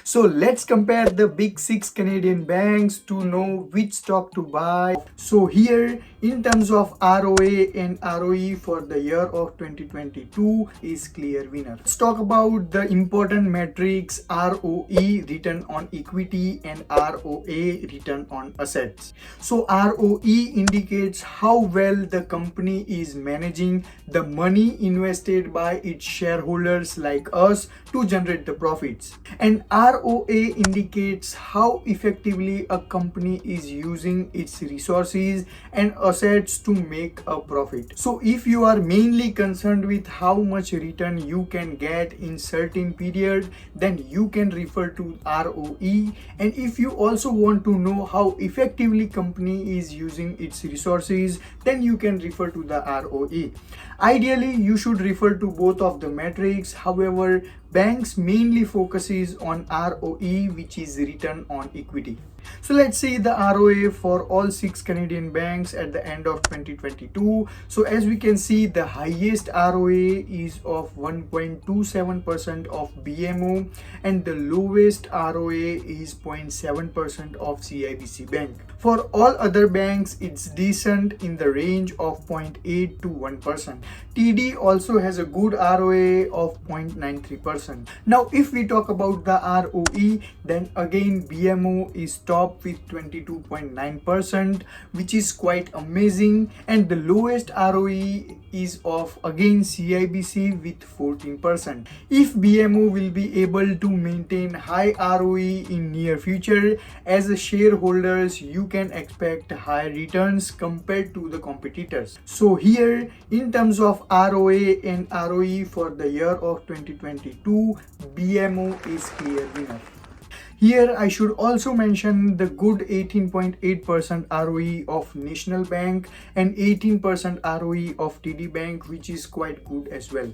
So let's compare the big six Canadian banks to know which stock to buy. So here in terms of ROA and ROE for the year of 2022 is clear winner. Let's talk about the important metrics: ROE, return on equity, and ROA, return on assets. So ROE indicates how well the company is managing the money invested by its shareholders like us to generate the profits. And ROA indicates how effectively a company is using its resources and assets to make a profit. So if you are mainly concerned with how much return you can get in certain period, then you can refer to ROE. And if you also want to know how effectively company is using its resources, then you can refer to the ROE. Ideally, you should refer to both of the metrics. However, banks mainly focuses on ROE, which is return on equity. So let's see the ROA for all six Canadian banks at the end of 2022. So as we can see, the highest ROA is of 1.27% of BMO and the lowest ROA is 0.7% of CIBC Bank. For all other banks, it's decent in the range of 0.8 to 1%. TD also has a good ROA of 0.93%. Now, if we talk about the ROE, then again BMO is top with 22.9%, which is quite amazing, and the lowest ROE is of again CIBC with 14%. If BMO will be able to maintain high ROE in near future, as a shareholders you can expect high returns compared to the competitors. So here in terms of ROA and ROE for the year of 2022, BMO is clear winner. Here I should also mention the good 18.8% ROE of National Bank and 18% ROE of TD Bank, which is quite good as well.